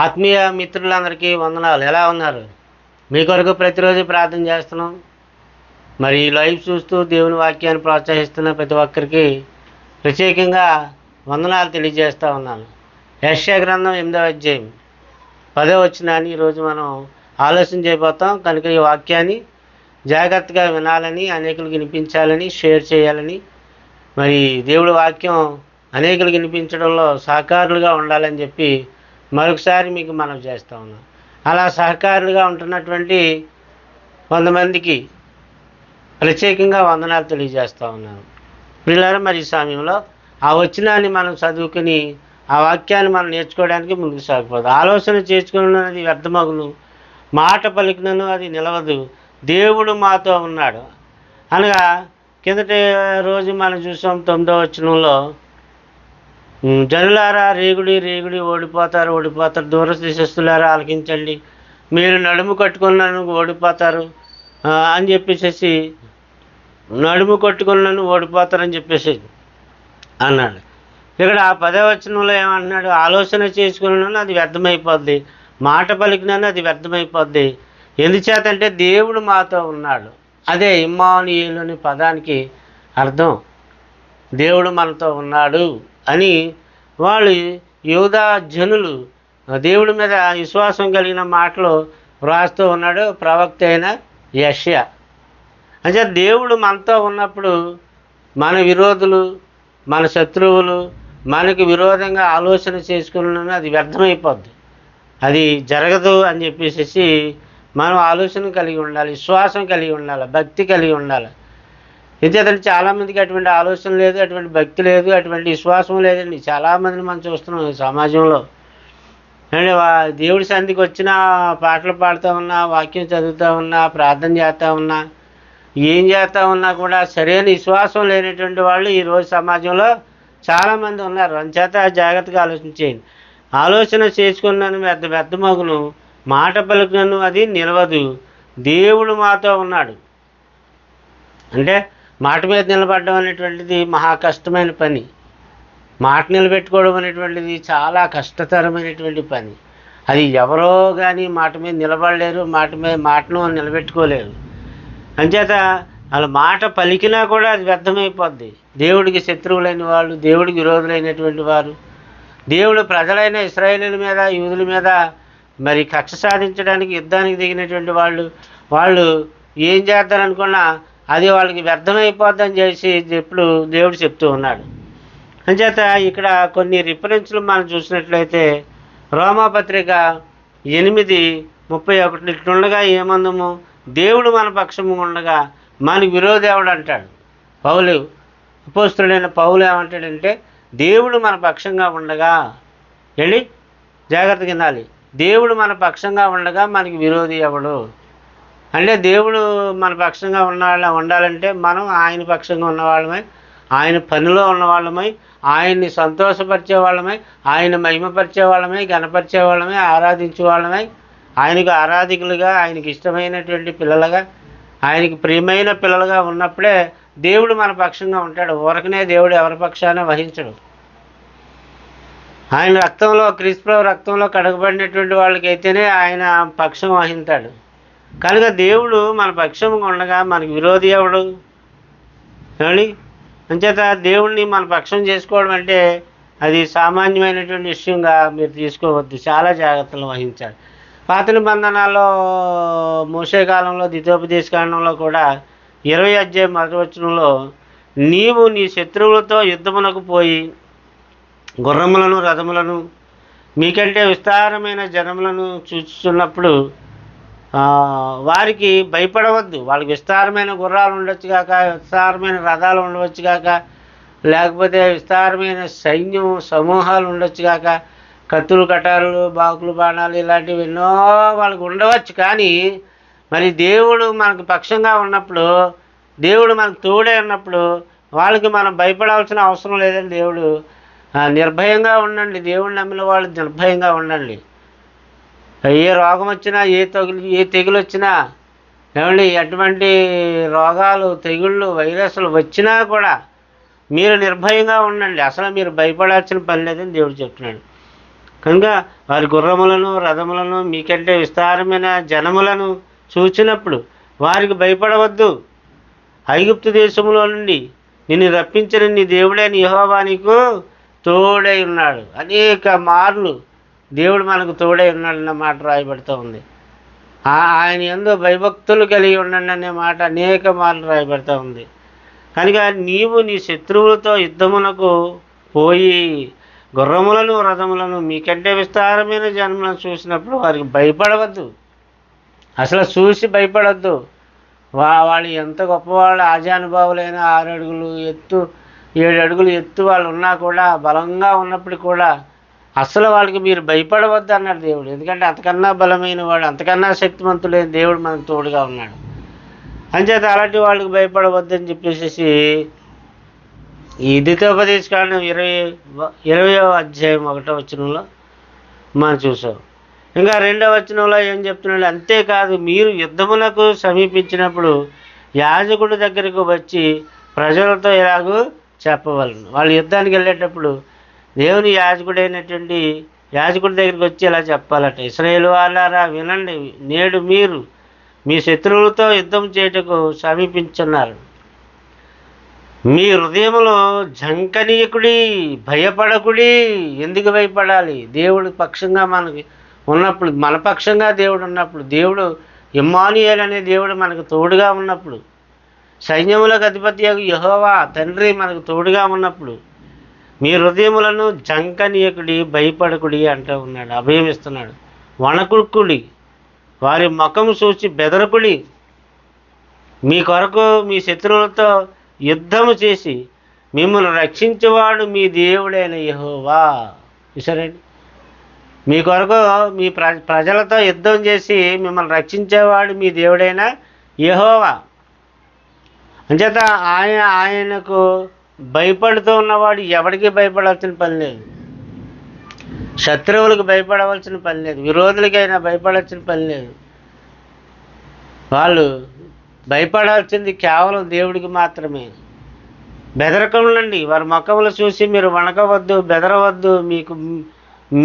ఆత్మీయ మిత్రులందరికీ వందనాలు. ఎలా ఉన్నారు? మీ కొరకు ప్రతిరోజు ప్రార్థన చేస్తున్నాం. మరి ఈ లైవ్ చూస్తూ దేవుని వాక్యాన్ని ప్రోత్సహిస్తున్న ప్రతి ఒక్కరికి ప్రత్యేకంగా వందనాలు తెలియజేస్తూ ఉన్నాను. యెషయా గ్రంథం 8వ అధ్యాయం 10వ వచనాన్ని ఈరోజు మనం ఆలోచన చేయబోతాం. కనుక ఈ వాక్యాన్ని జాగ్రత్తగా వినాలని, అనేకులకు వినిపించాలని, షేర్ చేయాలని, మరి దేవుడి వాక్యం అనేకులకు వినిపించడంలో సహకారులుగా ఉండాలని చెప్పి మరొకసారి మీకు మనవి చేస్తూ ఉన్నాం. అలా సహకారులుగా ఉంటున్నటువంటి కొంతమందికి ప్రత్యేకంగా వందనాలు తెలియజేస్తూ ఉన్నాను. పిల్లలు మరి ఈ సమయంలో ఆ వచనాన్ని మనం చదువుకుని ఆ వాక్యాన్ని మనం నేర్చుకోవడానికి ముందుకు సాగిపోదు. ఆలోచన చేసుకున్నది వ్యర్థమగును, మాట పలికినను అది నిలవదు, దేవుడు మాతో ఉన్నాడు అనగా కిందటి రోజు మనం చూసాం 9వ వచనంలో, జనులారా రేగుడి రేగుడి ఓడిపోతారు దూర దేశస్తులారా ఆలకించండి, మీరు నడుము కట్టుకున్నాను ఓడిపోతారు అని చెప్పేసి, నడుము కట్టుకున్నాను ఓడిపోతారని చెప్పేసి అన్నాడు. ఇక్కడ ఆ 10వ వచనంలో ఏమంటున్నాడు? ఆలోచన చేసుకున్నాను అది వ్యర్థమైపోద్ది, మాట పలికినాను అది వ్యర్థమైపోద్ది. ఎందుచేతంటే దేవుడు మాతో ఉన్నాడు. అదే ఇమ్మానుయేలు అనే పదానికి అర్థం దేవుడు మనతో ఉన్నాడు అని. వాళ్ళు యూదా జనులు దేవుడి మీద విశ్వాసం కలిగిన మాటలు వ్రాస్తూ ఉన్నాడు ప్రవక్త అయిన యెషయా. అంటే దేవుడు మనతో ఉన్నప్పుడు మన విరోధులు, మన శత్రువులు మనకి విరోధంగా ఆలోచన చేసుకున్న అది వ్యర్థమైపోద్ది, అది జరగదు అని చెప్పేసి మనం ఆలోచన కలిగి ఉండాలి, విశ్వాసం కలిగి ఉండాలి, భక్తి కలిగి ఉండాలి. ఎందుకంటే చాలామందికి అటువంటి ఆలోచన లేదు, అటువంటి భక్తి లేదు, అటువంటి విశ్వాసం లేదండి. చాలామందిని మనం చూస్తున్నాం ఈ సమాజంలో. అంటే దేవుడి సంధికి వచ్చినా, పాటలు పాడుతూ ఉన్నా, వాక్యం చదువుతూ ఉన్నా, ప్రార్థన చేస్తూ ఉన్నా, ఏం చేస్తూ ఉన్నా కూడా సరైన విశ్వాసం లేనటువంటి వాళ్ళు ఈరోజు సమాజంలో చాలామంది ఉన్నారు. అంచేత జాగ్రత్తగా ఆలోచించేయండి. ఆలోచన చేసుకున్నాను వ్యర్థమగును, మాట పలుకున్నాను అది నిలవదు, దేవుడు మాతో ఉన్నాడు. అంటే మాట మీద నిలబడడం అనేటువంటిది మహా కష్టమైన పని. మాట నిలబెట్టుకోవడం అనేటువంటిది చాలా కష్టతరమైనటువంటి పని. అది ఎవరో కానీ మాట మీద నిలబడలేరు, మాటను నిలబెట్టుకోలేరు. అంచేత వాళ్ళ మాట పలికినా కూడా అది వ్యర్థమైపోద్ది. దేవుడికి శత్రువులైన వాళ్ళు, దేవుడికి విరోధులైనటువంటి వారు, దేవుడు ప్రజలైన ఇశ్రాయేలీయుల మీద, యూదుల మీద మరి కక్ష సాధించడానికి యుద్ధానికి దిగినటువంటి వాళ్ళు ఏం చేద్దారనుకున్నా అది వాళ్ళకి వ్యర్థమైపోద్దని చేసి ఎప్పుడు దేవుడు చెప్తూ ఉన్నాడు. అంచేత ఇక్కడ కొన్ని రిఫరెన్స్లు మనం చూసినట్లయితే రోమాపత్రిక 8:31 ఇట్లుండగా ఏమందము, దేవుడు మన పక్షము ఉండగా మనకి విరోధి ఎవడు అంటాడు. పౌలు, అపోస్తలుడైన పౌలు ఏమంటాడంటే దేవుడు మన పక్షంగా ఉండగా, వెళ్ళి జాగ్రత్తగా వినాలి, దేవుడు మన పక్షంగా ఉండగా మనకి విరోధి ఎవడు అంటే, దేవుడు మన పక్షంగా ఉండాలంటే మనం ఆయన పక్షంగా ఉన్నవాళ్ళమై, ఆయన పనిలో ఉన్నవాళ్ళమై, ఆయన్ని సంతోషపరిచే వాళ్ళమై, ఆయన మహిమపరిచే వాళ్ళమై, గణపరిచే వాళ్ళమై, ఆరాధించే వాళ్ళమై, ఆయనకు ఆరాధికులుగా, ఆయనకి ఇష్టమైనటువంటి పిల్లలుగా, ఆయనకి ప్రియమైన పిల్లలుగా ఉన్నప్పుడే దేవుడు మన పక్షంగా ఉంటాడు. ఊరకనే దేవుడు ఎవరి పక్షాన వహించడు. ఆయన రక్తంలో, క్రీస్తు రక్తంలో కడగబడినటువంటి వాళ్ళకైతేనే ఆయన పక్షం వహిస్తాడు. కనుక దేవుడు మన పక్షంగా ఉండగా మనకి విరోధి ఎవడు ఏమండి? అంచేత దేవుడిని మన పక్షం చేసుకోవడం అంటే అది సామాన్యమైనటువంటి విషయంగా మీరు తీసుకోవద్దు, చాలా జాగ్రత్తలు వహించాలి. పాత నిబంధనలో మోషే కాలంలో, ద్వితోపదేశ కాలంలో కూడా 20వ అధ్యాయం 1వ వచనంలో, నీవు నీ శత్రువులతో యుద్ధమునకు పోయి గుర్రములను రథములను మీకంటే విస్తారమైన జనములను చూస్తున్నప్పుడు వారికి భయపడవద్దు. వాళ్ళకి విస్తారమైన గుర్రాలు ఉండొచ్చు కాక, విస్తారమైన రథాలు ఉండవచ్చు కాక, లేకపోతే విస్తారమైన సైన్యం సమూహాలు ఉండొచ్చు కాక, కత్తులు కటారులు బాకులు బాణాలు ఇలాంటివి ఎన్నో వాళ్ళకి ఉండవచ్చు. కానీ మరి దేవుడు మనకు పక్షంగా ఉన్నప్పుడు, దేవుడు మనకు తోడే ఉన్నప్పుడు వాళ్ళకి మనం భయపడాల్సిన అవసరం లేదని దేవుడు నిర్భయంగా ఉండండి. దేవుడు నమ్మిన వాళ్ళు నిర్భయంగా ఉండండి. ఏ రోగం వచ్చినా, ఏ తెగులు వచ్చినా, ఏమండి ఎటువంటి రోగాలు, తెగుళ్ళు, వైరస్లు వచ్చినా కూడా మీరు నిర్భయంగా ఉండండి. అసలు మీరు భయపడాల్సిన పని లేదని దేవుడు చెప్తున్నాడు. కనుక వారి గుర్రములను రథములను మీకంటే విస్తారమైన జనములను చూచినప్పుడు వారికి భయపడవద్దు. ఐగుప్తు దేశంలో నుండి నిన్ను రప్పించిన నీ దేవుడైన యెహోవా నీకు తోడై ఉన్నాడు. అనేక మార్లు దేవుడు మనకు తోడై ఉన్నాడన్న మాట రాయబడుతూ ఉంది. ఆయన యందు భయభక్తులు కలిగి ఉండండి అనే మాట అనేక మార్లు రాయబడుతూ ఉంది. కనుక నీవు నీ శత్రువులతో యుద్ధమునకు పోయి గుర్రములను రథములను మీకంటే విస్తారమైన జన్మలను చూసినప్పుడు వారికి భయపడవద్దు. అసలు చూసి భయపడవద్దు. వాళ్ళు ఎంత గొప్పవాళ్ళు, ఆజానుభావులైన 6 అడుగులు ఎత్తు 7 అడుగులు ఎత్తు వాళ్ళు ఉన్నా కూడా, బలంగా ఉన్నప్పుడు కూడా అసలు వాళ్ళకి మీరు భయపడవద్దు అన్నాడు దేవుడు. ఎందుకంటే అంతకన్నా బలమైన వాడు, అంతకన్నా శక్తివంతుడైన దేవుడు మనకు తోడుగా ఉన్నాడు. అంచేత అలాంటి వాళ్ళకి భయపడవద్దు అని చెప్పేసి ఈ ద్వితీయోపదేశకాండం 20వ అధ్యాయం 1వ వచనంలో మనం చూసాం. ఇంకా 2వ వచనంలో ఏం చెప్తున్నాడు, అంతేకాదు మీరు యుద్ధములకు సమీపించినప్పుడు యాజకుడి దగ్గరకు వచ్చి ప్రజలతో ఎలాగూ చెప్పవలను. వాళ్ళు యుద్ధానికి వెళ్ళేటప్పుడు దేవుని యాజకుడైనటువంటి యాజకుడి దగ్గరికి వచ్చి ఇలా చెప్పాలట, ఇశ్రాయేలు వాళ్ళారా వినండి, నేడు మీరు మీ శత్రువులతో యుద్ధం చేయుటకు సమీపించున్నారు. మీ హృదయంలో జంకనీయకుడి, భయపడకుడి. ఎందుకు భయపడాలి? దేవుడి పక్షంగా మనకి ఉన్నప్పుడు, మన పక్షంగా దేవుడు ఉన్నప్పుడు, దేవుడు ఇమ్మానుయేల్ అనే దేవుడు మనకు తోడుగా ఉన్నప్పుడు, సైన్యములకు అధిపతి యెహోవా తండ్రి మనకు తోడుగా ఉన్నప్పుడు మీ హృదయములను జంకనీయకుడి, భయపడకుడి అంటూ ఉన్నాడు. అభయమిస్తున్నాడు. వణకుడి, వారి ముఖము చూసి బెదరకుడి. మీ కొరకు మీ శత్రువులతో యుద్ధము చేసి మిమ్మల్ని రక్షించేవాడు మీ దేవుడైన యెహోవా. చూసారండి, మీ కొరకు మీ ప్రజలతో యుద్ధం చేసి మిమ్మల్ని రక్షించేవాడు మీ దేవుడైన యెహోవా. అంచేత ఆయనకు భయపడుతూ ఉన్నవాడు ఎవరికి భయపడాల్సిన పని లేదు. శత్రువులకు భయపడవలసిన పని లేదు, విరోధులకైనా భయపడాల్సిన పని లేదు. వాళ్ళు భయపడాల్సింది కేవలం దేవుడికి మాత్రమే. బెదరకండి, వారి ముఖములు చూసి మీరు వణకవద్దు, బెదరవద్దు.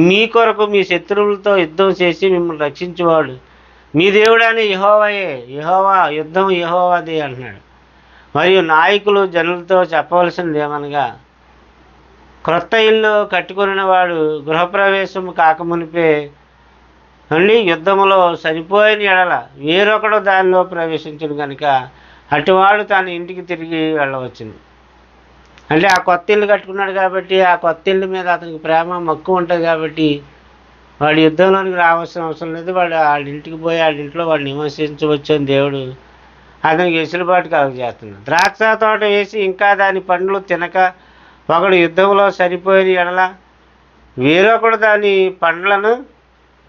మీ కొరకు మీ శత్రువులతో యుద్ధం చేసి మిమ్మల్ని రక్షించేవాడు మీ దేవుడని యెహోవాయే. యెహోవా యుద్ధం యెహోవాదే అంటున్నాడు. మరియు నాయకులు జనులతో చెప్పవలసింది ఏమనగా, క్రొత్త ఇల్లు కట్టుకున్న వాడు గృహప్రవేశం కాకమునిపే నుండి యుద్ధములో చనిపోయిన ఎడల వేరొకడు దానిలో ప్రవేశించును కనుక అటువాడు తన ఇంటికి తిరిగి వెళ్ళవచ్చును. అంటే ఆ కొత్త ఇల్లు కట్టుకున్నాడు కాబట్టి ఆ కొత్త ఇల్లు మీద అతనికి ప్రేమ మక్కువ ఉంటుంది కాబట్టి వాడు యుద్ధంలోనికి రావాల్సిన అవసరం లేదు. వాడు వాళ్ళ ఇంటికి పోయి వాళ్ళ ఇంట్లో వాడు నివసించవచ్చు అని దేవుడు అతనికి వెసులుబాటు కలుగజేస్తున్నాడు. ద్రాక్ష తోట వేసి ఇంకా దాని పండ్లు తినక ఒకడు యుద్ధంలో సరిపోయిన ఎడల వేరొకడు దాని పండ్లను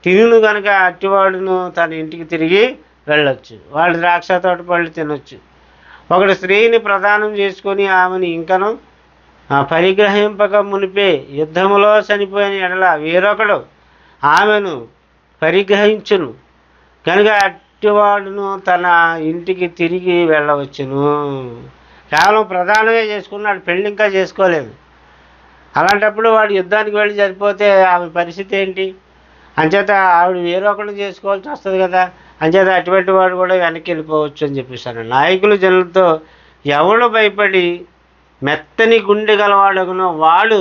తినును కనుక అట్టివాడును తన ఇంటికి తిరిగి వెళ్ళొచ్చు. వాడు ద్రాక్ష తోట పళ్ళు తినొచ్చు. ఒకడు స్త్రీని ప్రదానం చేసుకొని ఆమెను ఇంకను పరిగ్రహింపక మునిపే యుద్ధములో చనిపోయిన ఎడల వేరొకడు ఆమెను పరిగ్రహించును కనుక అట్టివాడును తన ఇంటికి తిరిగి వెళ్ళవచ్చును. కేవలం ప్రధానమే చేసుకున్నాడు, పెళ్ళి ఇంకా చేసుకోలేదు. అలాంటప్పుడు వాడు యుద్ధానికి వెళ్ళి చనిపోతే ఆమె పరిస్థితి ఏంటి? అంచేత ఆవిడ వేరొకరు చేసుకోవాల్సి వస్తుంది కదా. అంచేత అటువంటి వాడు కూడా వెనక్కి వెళ్ళిపోవచ్చు అని చెప్పేసాను. నాయకులు జనులతో ఎవడు భయపడి మెత్తని గుండె గలవాడగునో వాడు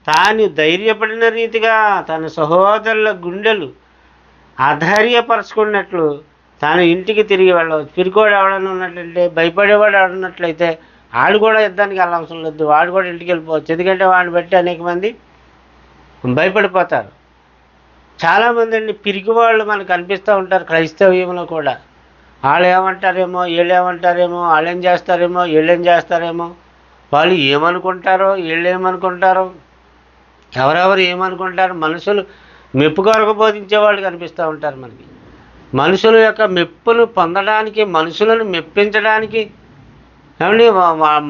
తాను ధైర్యపడిన రీతిగా తన సహోదరుల గుండెలు అధైర్యపరచుకున్నట్లు తాను ఇంటికి తిరిగి వెళ్ళవచ్చు. పిరికోడు ఎవడన్నా ఉన్నట్లయితే, భయపడేవాడు ఎవడున్నట్లయితే వాడు కూడా యుద్ధానికి వెళ్ళవసరం లేదు, వాడు కూడా ఇంటికి వెళ్ళిపోవచ్చు. ఎందుకంటే వాడిని బట్టి అనేక మంది భయపడిపోతారు. చాలామంది అండి పిరికి వాళ్ళు మనకు కనిపిస్తూ ఉంటారు క్రైస్తవ్యంలో కూడా. వాళ్ళు ఏమంటారేమో, వీళ్ళు ఏమంటారేమో, వాళ్ళు ఏం చేస్తారేమో, వీళ్ళు ఏం చేస్తారేమో, వాళ్ళు ఏమనుకుంటారో, వీళ్ళు ఏమనుకుంటారో, ఎవరెవరు ఏమనుకుంటారు. మనుషులు మెప్పు కొరకు బోధించే వాళ్ళు కనిపిస్తూ ఉంటారు మనకి. మనుషుల యొక్క మెప్పును పొందడానికి, మనుషులను మెప్పించడానికి, ఏమండి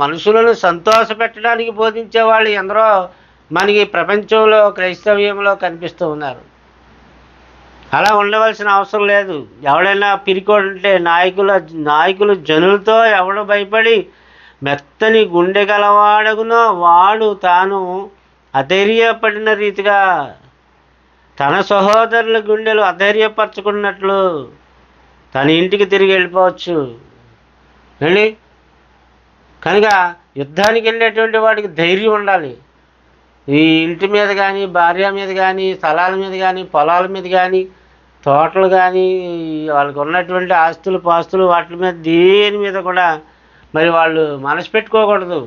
మనుషులను సంతోష పెట్టడానికి బోధించే వాళ్ళు ఎందరో మనకి ప్రపంచంలో క్రైస్తవ్యంలో కనిపిస్తూ ఉన్నారు. అలా ఉండవలసిన అవసరం లేదు. ఎవడైనా పిరికోడు ఉంటే నాయకులు జనులతో ఎవడు భయపడి మెత్తని గుండె గలవాడగునో వాడు తాను అధైర్యపడిన రీతిగా తన సహోదరుల గుండెలు అధైర్యపరచుకున్నట్లు తన ఇంటికి తిరిగి వెళ్ళిపోవచ్చు అండి. కనుక యుద్ధానికి వెళ్ళేటువంటి వాడికి ధైర్యం ఉండాలి. ఈ ఇంటి మీద కానీ, భార్య మీద కానీ, స్థలాల మీద కానీ, పొలాల మీద కానీ, తోటలు కానీ, వాళ్ళకు ఉన్నటువంటి ఆస్తులు పాస్తులు వాటి మీద దేని మీద కూడా మరి వాళ్ళు మనసు పెట్టుకోకూడదు.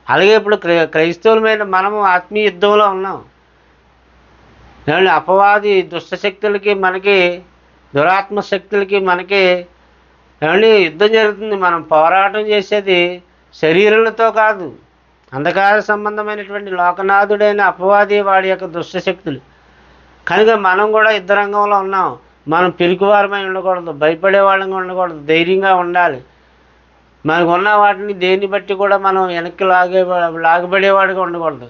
అలాగే ఇప్పుడు క్రైస్తవులమైన మనము ఆత్మీయ యుద్ధంలో ఉన్నాం. ఏమండి, అపవాది దుష్టశక్తులకి మనకి, దురాత్మ శక్తులకి మనకి ఏమండి యుద్ధం జరుగుతుంది. మనం పోరాటం చేసేది శరీరాలతో కాదు, అంధకార సంబంధమైనటువంటి లోకనాథుడైన అపవాది వాడి యొక్క దుష్టశక్తులు. కనుక మనం కూడా యుద్ధ రంగంలో ఉన్నాం. మనం పిరికివారమై ఉండకూడదు, భయపడే వాళ్ళంగా ఉండకూడదు, ధైర్యంగా ఉండాలి. మనకు ఉన్న వాటిని దేన్ని బట్టి కూడా మనం వెనక్కి లాగబడేవాడిగా ఉండకూడదు.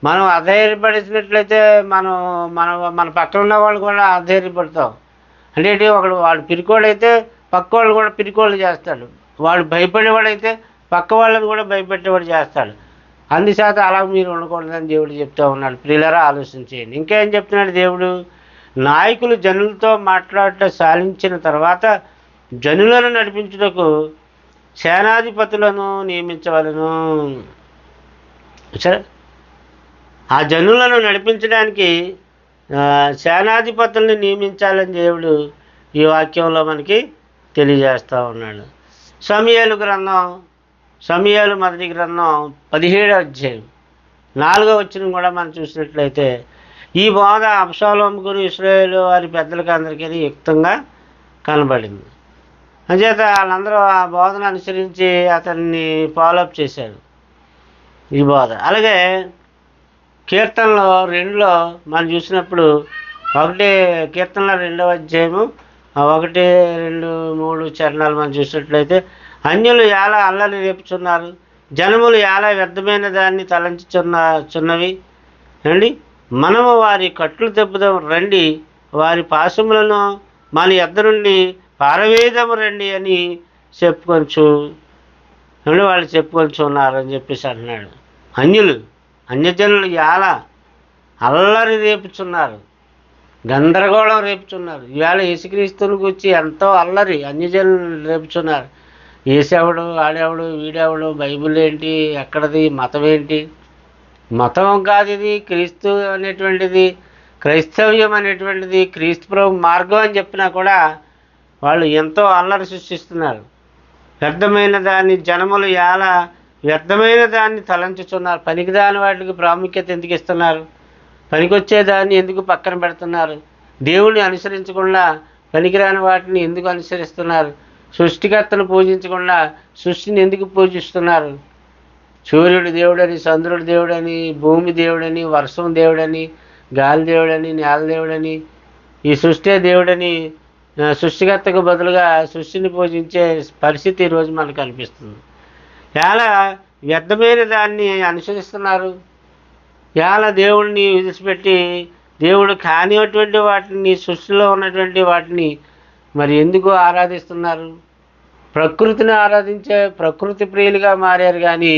మనం అధైర్యపడినట్లయితే మనం మన మన పక్కన ఉన్న వాళ్ళు కూడా అధైర్యపడతాం. అంటే వాడు పిరికోడైతే పక్క వాళ్ళు కూడా పిరికోళ్ళు చేస్తాడు. వాడు భయపడేవాడైతే పక్క వాళ్ళని కూడా భయపెట్టేవాడు చేస్తాడు. అందుచేత అలా మీరు ఉండకూడదని దేవుడు చెప్తూ ఉన్నాడు. ప్రియులారా, ఆలోచించేయండి. ఇంకేం చెప్తున్నాడు దేవుడు? నాయకులు జనులతో మాట్లాడట సాలించిన తర్వాత జనులను నడిపించుటకు సేనాధిపతులను నియమించవలను. సరే, ఆ జనులను నడిపించడానికి సేనాధిపతుల్ని నియమించాలని దేవుడు ఈ వాక్యంలో మనకి తెలియజేస్తూ ఉన్నాడు. సమూయేలు మొదటి గ్రంథం 17వ అధ్యాయం 4వ వచనం కూడా మనం చూసినట్లయితే ఈ బోధ అబ్షాలోముకు ఇశ్రాయేలు వారి పెద్దలకు అందరికీ యుక్తంగా కనబడింది. అంచేత వాళ్ళందరూ ఆ బోధన అనుసరించి అతన్ని ఫాలోఅప్ చేశారు ఈ బోధ. అలాగే కీర్తనలో 2లో మనం చూసినప్పుడు కీర్తనలో 2వ అధ్యాయము 1, 2, 3 చరణాలు మనం చూసినట్లయితే అన్యులు ఎలా అల్లరి రేపుచున్నారు, జనములు ఎలా వ్యర్థమైన దాన్ని తలంచుచున్నవి అండి. మనము వారి కట్లు తెప్పుదాం రండి, వారి పాశములను మన యొద్ద నుండి పారవేదము రండి అని చెప్పుకొంచు అండి, వాళ్ళు చెప్పుకొంచు ఉన్నారు అని చెప్పేసి అంటున్నాడు. అన్యజనులు ఎలా అల్లరి రేపుచున్నారు, గందరగోళం రేపుచున్నారు. ఇవాళ యేసుక్రీస్తుని గురించి ఎంతో అల్లరి అన్యజనులు రేపుచున్నారు. ఏసేవడు, ఆడేవాడు, వీడేవాడు, బైబిల్ ఏంటి, ఎక్కడది, మతం ఏంటి? మతం కాదు ఇది. క్రీస్తు అనేటువంటిది, క్రైస్తవ్యం అనేటువంటిది క్రీస్తు ప్రభు మార్గం అని చెప్పినా కూడా వాళ్ళు ఎంతో అల్లరి సృష్టిస్తున్నారు. వ్యర్థమైన దాన్ని జనములు ఎలా వ్యర్థమైన దాన్ని తలంచుతున్నారు. పనికిరాని వాటికి ప్రాముఖ్యత ఎందుకు ఇస్తున్నారు? పనికొచ్చేదాన్ని ఎందుకు పక్కన పెడుతున్నారు? దేవుడిని అనుసరించకుండా పనికిరాని వాటిని ఎందుకు అనుసరిస్తున్నారు? సృష్టికర్తను పూజించకుండా సృష్టిని ఎందుకు పూజిస్తున్నారు? సూర్యుడు దేవుడని, చంద్రుడు దేవుడని, భూమి దేవుడని, వర్షం దేవుడని, గాలి దేవుడని, నేల దేవుడని, ఈ సృష్టి దేవుడని సృష్టికర్తకు బదులుగా సృష్టిని పూజించే పరిస్థితి ఈరోజు మనకు కనిపిస్తుంది. ఎలా వ్యర్థమైన దాన్ని అనుసరిస్తున్నారు. ఎలా దేవుడిని విడిచిపెట్టి దేవుడు కానిటువంటి వాటిని, సృష్టిలో ఉన్నటువంటి వాటిని మరి ఎందుకు ఆరాధిస్తున్నారు? ప్రకృతిని ఆరాధించే ప్రకృతి ప్రియులుగా మారారు. కానీ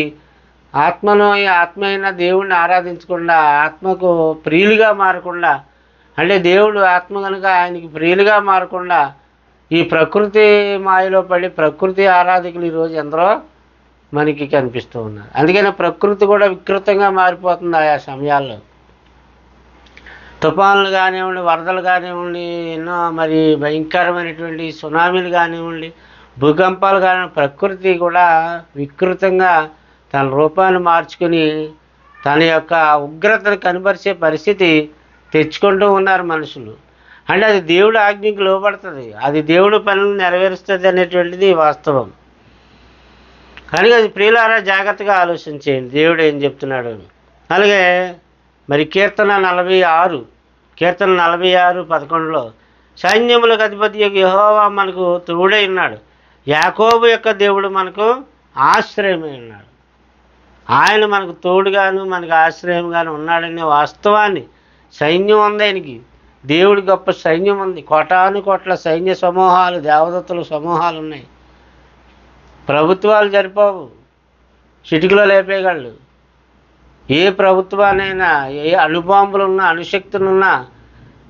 ఆత్మ అయిన దేవుడిని ఆరాధించకుండా, ఆత్మకు ప్రియులుగా మారకుండా, అంటే దేవుడు ఆత్మ కనుక ఆయనకి ప్రియులుగా మారకుండా ఈ ప్రకృతి మాయలో పడి ప్రకృతి ఆరాధకులు ఈరోజు ఎందరో మనకి కనిపిస్తూ ఉన్నారు. అందుకని ప్రకృతి కూడా వికృతంగా మారిపోతుంది. ఆయా సమయాల్లో తుఫాన్లు కానివ్వండి, వరదలు కానివ్వండి, ఎన్నో మరి భయంకరమైనటువంటి సునామీలు కానివ్వండి, భూకంపాలు కానివ్వండి, ప్రకృతి కూడా వికృతంగా తన రూపాన్ని మార్చుకుని తన యొక్క ఉగ్రతను కనబరిచే పరిస్థితి తెచ్చుకుంటూ ఉన్నారు మనుషులు. అంటే అది దేవుడు ఆజ్ఞకు లోబడుతుంది, అది దేవుడు పనులను నెరవేరుస్తుంది అనేటువంటిది వాస్తవం. కనుక ప్రియులారా, జాగ్రత్తగా ఆలోచించేయండి దేవుడు ఏం చెప్తున్నాడు. అలాగే మరి కీర్తన 46:11 సైన్యములకు అధిపతి యెహోవా మనకు తోడై ఉన్నాడు, యాకోబు యొక్క దేవుడు మనకు ఆశ్రయమై ఉన్నాడు. ఆయన మనకు తోడుగాను మనకు ఆశ్రయంగాను ఉన్నాడనే వాస్తవాన్ని, సైన్యం ఉంది ఆయనకి, దేవుడి గొప్ప సైన్యం ఉంది, కోటాను కోట్ల సైన్య సమూహాలు, దేవదత్తుల సమూహాలు ఉన్నాయి. ప్రభుత్వాలు జరిపోవు, చిటికలో లేపేయగలడు. ఏ ప్రభుత్వానైనా, ఏ అణుబాంబులున్నా, అణుశక్తులున్నా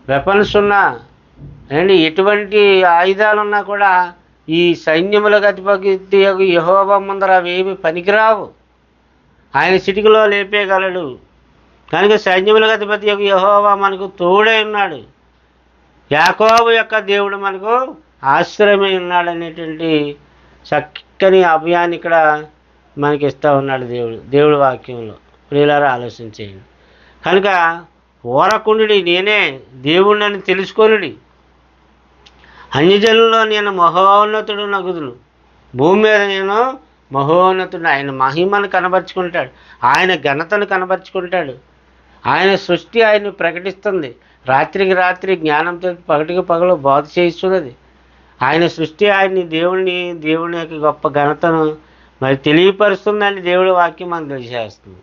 వెపన్స్ ఉన్నా అండి, ఎటువంటి ఆయుధాలున్నా కూడా ఈ సైన్యములకు అధిపతి యెహోవా ముందర అవి ఏమి పనికిరావు. ఆయన చిటికలో లేపేయగలడు. కనుక సైన్యములకు అధిపతి యెహోవా మనకు తోడై ఉన్నాడు. యాకోబు యొక్క దేవుడు మనకు ఆశ్రయమై ఉన్నాడు అనేటువంటి చక్కని అభయాన్ని ఇక్కడ మనకి ఇస్తూ ఉన్నాడు దేవుడి వాక్యంలో. ప్రియులారా, ఆలోచించేయండి. కనుక ఓరకుండి నేనే దేవుడిని తెలుసుకొనుడి. అన్యజనుల్లో నేను మహోన్నతుడు నగుదును. భూమి మీద నేను మహోన్నతుడు. ఆయన మహిమను కనబరుచుకుంటాడు, ఆయన ఘనతను కనబరుచుకుంటాడు. ఆయన సృష్టి ఆయన్ని ప్రకటిస్తుంది. రాత్రికి రాత్రి జ్ఞానంతో పగటికి పగలు బోధ చేయిస్తున్నది. ఆయన సృష్టి ఆయన్ని దేవుని యొక్క గొప్ప ఘనతను మరి తెలియపరుస్తుందని దేవుడి వాక్యం మనకు తెలియజేస్తుంది.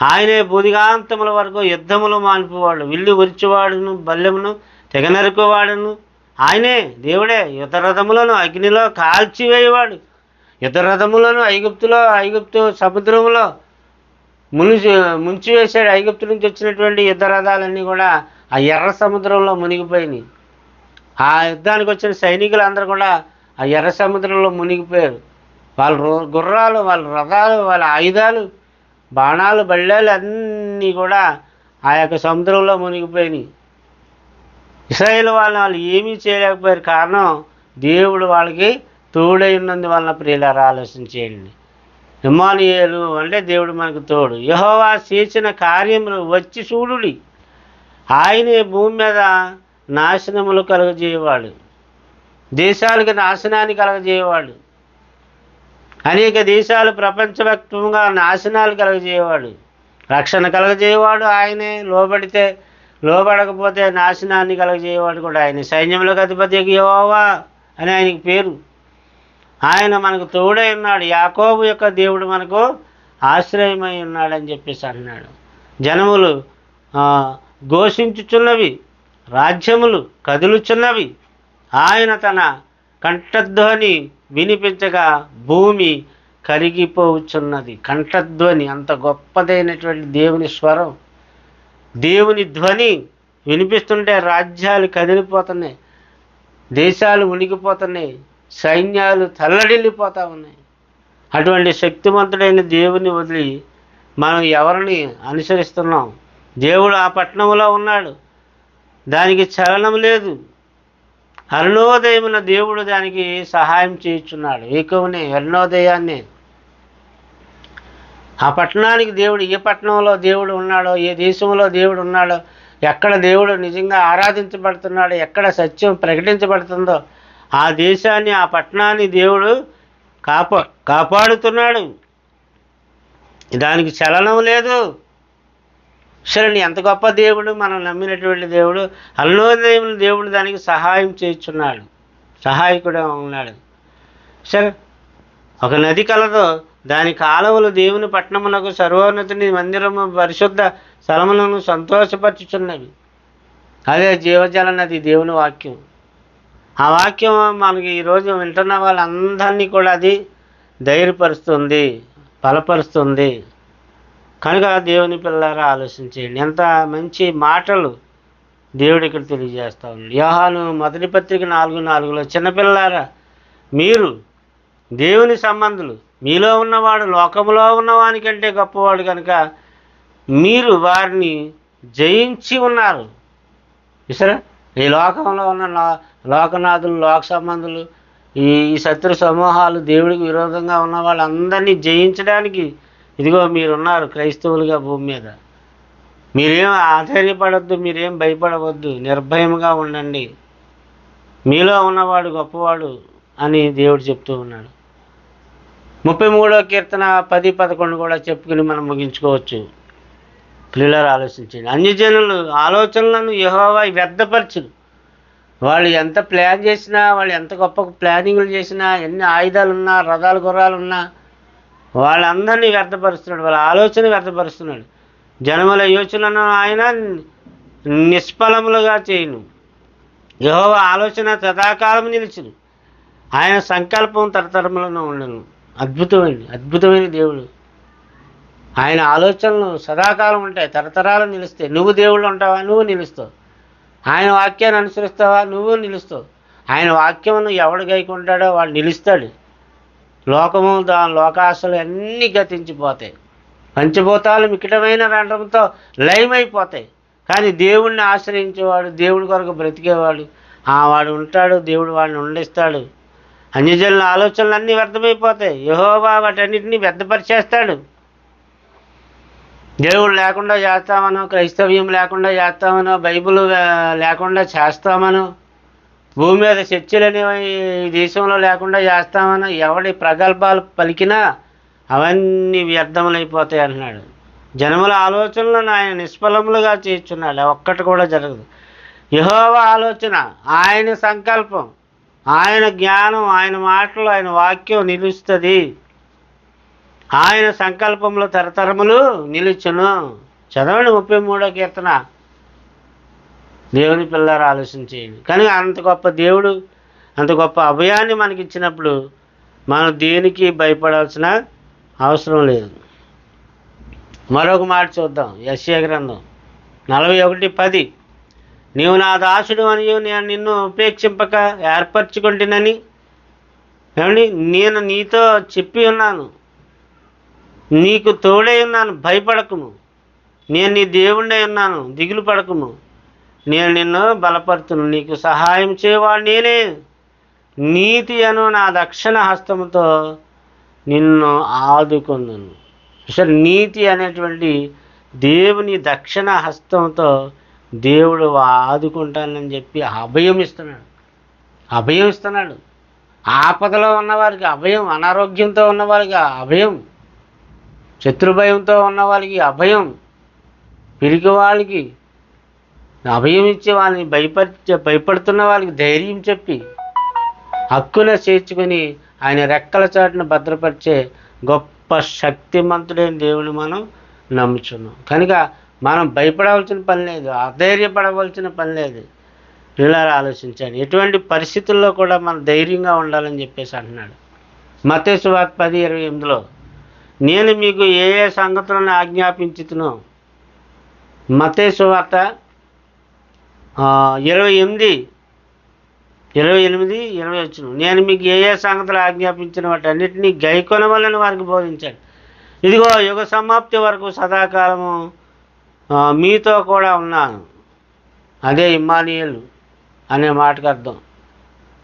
ఆయనే బుధిగాంతముల వరకు యుద్ధములు మానిపోవాడు, విల్లు ఉరిచేవాడును, బల్లెమును తెగనరుకువాడును ఆయనే. దేవుడే యుద్ధ రథములను అగ్నిలో కాల్చివేయవాడు. యుద్ధ రథములను ఐగుప్తు సముద్రములో ముంచివేశాడు. ఐగుప్తు నుంచి వచ్చినటువంటి యుద్ధ రథాలన్నీ కూడా ఆ ఎర్ర సముద్రంలో మునిగిపోయినాయి. ఆ యుద్ధానికి వచ్చిన సైనికులందరూ కూడా ఆ ఎర్ర సముద్రంలో మునిగిపోయారు. వాళ్ళ గుర్రాలు, వాళ్ళ రథాలు, వాళ్ళ ఆయుధాలు, బాణాలు, బళ్ళాలు అన్నీ కూడా ఆ యొక్క సముద్రంలో మునిగిపోయినాయి. ఇశ్రాయేలు వాళ్ళు ఏమీ చేయలేకపోయారు. కారణం దేవుడు వాళ్ళకి తోడై ఉన్నందువలన. ప్రియులారా, ఆలోచించేయండి. ఇమ్మానుయేలు అంటే దేవుడు మనకు తోడు. యెహోవా చేసిన కార్యములు వచ్చి చూడుడి. ఆయనే భూమి మీద నాశనములు కలుగజేయవాడు, దేశాలకు నాశనాన్ని కలగజేయవాడు. అనేక దేశాలు ప్రపంచవ్యాప్తంగా నాశనాలు కలగజేయవాడు, రక్షణ కలగజేయవాడు ఆయనే. లోబడకపోతే నాశనాన్ని కలగజేయవాడు కూడా ఆయనే. సైన్యములకు అధిపతి యెహోవా అని ఆయనకి పేరు. ఆయన మనకు తోడై ఉన్నాడు. యాకోబు యొక్క దేవుడు మనకు ఆశ్రయమై ఉన్నాడని చెప్పేసి అన్నాడు. జనములు ఘోషించుచున్నవి, రాజ్యములు కదులుచున్నవి. ఆయన తన కంఠధ్వని వినిపించగా భూమి కరిగిపోవచ్చున్నది. కంఠధ్వని అంత గొప్పదైనటువంటి దేవుని స్వరం, దేవుని ధ్వని వినిపిస్తుంటే రాజ్యాలు కదిలిపోతున్నాయి, దేశాలు ఉనికిపోతున్నాయి, సైన్యాలు తల్లడిల్లిపోతూ ఉన్నాయి. అటువంటి శక్తివంతుడైన దేవుని వదిలి మనం ఎవరిని అనుసరిస్తున్నాం? దేవుడు ఆ పట్టణంలో ఉన్నాడు, దానికి చలనం లేదు. అరుణోదయమున దేవుడు దానికి సహాయం చేయుచున్నాడు. ఏకవునే అరుణోదయాన్ని. ఆ పట్టణానికి దేవుడు, ఏ పట్టణంలో దేవుడు ఉన్నాడో, ఏ దేశంలో దేవుడు ఉన్నాడో, ఎక్కడ దేవుడు నిజంగా ఆరాధించబడుతున్నాడో, ఎక్కడ సత్యం ప్రకటించబడుతుందో ఆ దేశాన్ని, ఆ పట్టణాన్ని దేవుడు కాపాడుతున్నాడు. దానికి చలనం లేదు. సరే, ఎంత గొప్ప దేవుడు మనం నమ్మినటువంటి దేవుడు. అరుణోదయమున దేవుడు దానికి సహాయం చేయుచున్నాడు, సహాయకుడు ఉన్నాడు. సరే, ఒక నది కలదో, దాని కాలువలు దేవుని పట్టణమునకు సర్వోన్నతుని మందిరము పరిశుద్ధ స్థలములను సంతోషపరచుచున్నవి. అదే జీవజల నది, దేవుని వాక్యం. ఆ వాక్యం మనకి ఈరోజు వింటున్న వాళ్ళందరినీ కూడా అది ధైర్యపరుస్తుంది, బలపరుస్తుంది. కనుక దేవుని పిల్లారా, ఆలోచించేయండి. ఎంత మంచి మాటలు దేవుడు ఇక్కడ తెలియజేస్తూ ఉన్నాడు. యోహాను మొదటి పత్రిక 4:4 చిన్నపిల్లారా, మీరు దేవుని సంబంధులు, మీలో ఉన్నవాడు లోకములో ఉన్నవానికంటే గొప్పవాడు కనుక మీరు వారిని జయించి ఉన్నారు. చూసారా, ఈ లోకంలో ఉన్న లోకనాథులు, లోక సంబంధులు, ఈ శత్రు సమూహాలు, దేవుడికి విరోధంగా ఉన్న వాళ్ళందరినీ జయించడానికి ఇదిగో మీరున్నారు క్రైస్తవులుగా భూమి మీద. మీరేం ఆశ్చర్యపడవద్దు, మీరేం భయపడవద్దు, నిర్భయంగా ఉండండి. మీలో ఉన్నవాడు గొప్పవాడు అని దేవుడు చెప్తూ ఉన్నాడు. 33వ కీర్తన 10-11 కూడా చెప్పుకుని మనం ముగించుకోవచ్చు. పిల్లలు ఆలోచించండి. అన్యజనులు ఆలోచనలను యెహోవా వ్యర్థపరచును. వాళ్ళు ఎంత ప్లాన్ చేసినా, వాళ్ళు ఎంత గొప్ప ప్లానింగ్లు చేసినా, ఎన్ని ఆయుధాలున్నా, రథాలు గుర్రాలున్నా వాళ్ళందరినీ వ్యర్థపరుస్తున్నాడు. వాళ్ళ ఆలోచన వ్యర్థపరుస్తున్నాడు. జనముల యోచనను ఆయన నిష్ఫలములుగా చేయును. యెహోవా ఆలోచన సదాకాలం నిలుచును, ఆయన సంకల్పం తరతరములను ఉండను. అద్భుతమైన దేవుడు. ఆయన ఆలోచనలు సదాకాలం ఉంటాయి, తరతరాలు నిలుస్తాయి. నువ్వు దేవుళ్ళు ఉంటావా? నువ్వు నిలుస్తావు. ఆయన వాక్యాన్ని అనుసరిస్తావా, నువ్వు నిలుస్తావు. ఆయన వాక్యమును ఎవడు గైకుంటాడో వాడు నిలుస్తాడు. లోకము దాని లోకాశలు అన్నీ గతించిపోతాయి. పంచభూతాలు మికిటమైన వెంటంతో లయమైపోతాయి. కానీ దేవుణ్ణి ఆశ్రయించేవాడు, దేవుడి కొరకు బ్రతికేవాడు, వాడు ఉంటాడు. దేవుడు వాడిని ఉండిస్తాడు. అన్యజనుల ఆలోచనలు అన్నీ వ్యర్థమైపోతాయి. యెహోవా వాటన్నిటినీ వ్యర్థపరిచేస్తాడు. దేవుడు లేకుండా చేస్తామనో, క్రైస్తవ్యం లేకుండా చేస్తామనో, బైబిల్ లేకుండా చేస్తామనో, భూమి మీద చర్చలు అనేవి ఈ దేశంలో లేకుండా చేస్తామనో ఎవడి ప్రగల్భాలు పలికినా అవన్నీ వ్యర్థములైపోతాయి అంటున్నాడు. జనముల ఆలోచనలను ఆయన నిష్ఫలములుగా చేర్చున్నాడు. ఒక్కటి కూడా జరగదు. యెహోవా ఆలోచన, ఆయన సంకల్పం, ఆయన జ్ఞానం, ఆయన మాటలు, ఆయన వాక్యం నిలుస్తుంది. ఆయన సంకల్పంలో తరతరములు నిలుచును. చదవండి 33వ కీర్తన. దేవుని పిల్లలు ఆలోచించేయండి. కానీ అంత గొప్ప దేవుడు, అంత గొప్ప అభయాన్ని మనకి ఇచ్చినప్పుడు మనం దేనికి భయపడాల్సిన అవసరం లేదు. మరొక మాట చూద్దాం. యెషయా గ్రంథం 41:10. నీవు నా దాసుడు మరియు నేను నిన్ను ఉపేక్షింపక ఏర్పరచుకుంటునని ఏమండి నేను నీతో చెప్పి ఉన్నాను. నీకు తోడై ఉన్నాను, భయపడకుము. నేను నీ దేవుణ్ణి ఉన్నాను, దిగులు పడకుము. నేను నిన్ను బలపరుతును, నీకు సహాయం చేయవాడు నేనే. నీతి అను నా దక్షిణ హస్తముతో నిన్ను ఆదుకొందును. అసలు నీతి అనేటువంటి దేవుని దక్షిణ హస్తంతో దేవుడు ఆదుకుంటానని చెప్పి అభయం ఇస్తున్నాడు. ఆపదలో ఉన్నవారికి అభయం, అనారోగ్యంతో ఉన్నవారికి అభయం, శత్రుభయంతో ఉన్న వాళ్ళకి అభయం, పిరికి వాళ్ళకి అభయం ఇచ్చే వాళ్ళని భయపడుతున్న వాళ్ళకి ధైర్యం చెప్పి హక్కున చేర్చుకొని ఆయన రెక్కల చాటును భద్రపరిచే గొప్ప శక్తిమంతుడైన దేవుని మనం నమ్ముచున్నాం. కనుక మనం భయపడవలసిన పని లేదు, అధైర్యపడవలసిన పని లేదు. ఇలా ఆలోచించండి. ఎటువంటి పరిస్థితుల్లో కూడా మనం ధైర్యంగా ఉండాలని చెప్పేసి అంటున్నాడు. మత్తయి సువార్త 10:28లో నేను మీకు ఏ సంగతులను ఆజ్ఞాపించుతునో. మత్తయి సువార్త 28:20 నేను మీకు ఏ సంగతులు ఆజ్ఞాపించిన వాటన్నిటినీ గైకొనవలని వారికి బోధించాడు. ఇదిగో యుగ సమాప్తి వరకు సదాకాలము మీతో కూడా ఉన్నాను. అదే ఇమ్మానుయేలు అనే మాటకు అర్థం.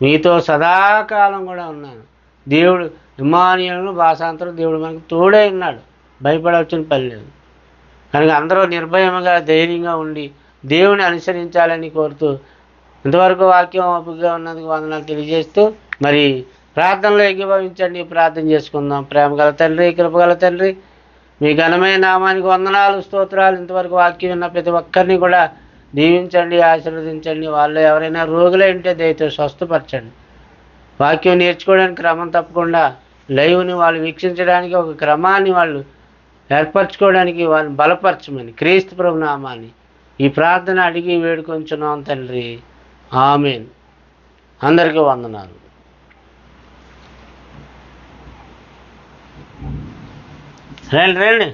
మీతో సదాకాలం కూడా ఉన్నాను. దేవుడు ఇమ్మానుయేలు భాషాంతరం, దేవుడు మనకు తోడే ఉన్నాడు. భయపడవలసిన పని లేదు. కనుక అందరూ నిర్భయముగా ధైర్యంగా ఉండి దేవుని అనుసరించాలని కోరుతూ ఇంతవరకు వాక్యం ఓపికగా ఉన్నందుకు వందనాలు తెలియజేస్తూ మరి ప్రార్థనలో ఏకీభవించండి. ప్రార్థన చేసుకుందాం. ప్రేమగల తండ్రి, కృపగల తండ్రి, మీ ఘనమైన నామానికి వందనాలు, స్తోత్రాలు. ఇంతవరకు వాక్యం విన్న ప్రతి ఒక్కరిని కూడా దీవించండి, ఆశీర్వదించండి. వాళ్ళు ఎవరైనా రోగులై ఉంటే దయతో స్వస్థపరచండి. వాక్యం నేర్చుకోవడానికి క్రమం తప్పకుండా లైవ్ని వాళ్ళు వీక్షించడానికి ఒక క్రమాన్ని వాళ్ళు ఏర్పరచుకోవడానికి వాళ్ళని బలపరచమని క్రీస్తు ప్రభు నామాన్ని ఈ ప్రార్థన అడిగి వేడుకొంచున్నాం తండ్రి. ఆమేన్. అందరికీ వందనాలు. రండి.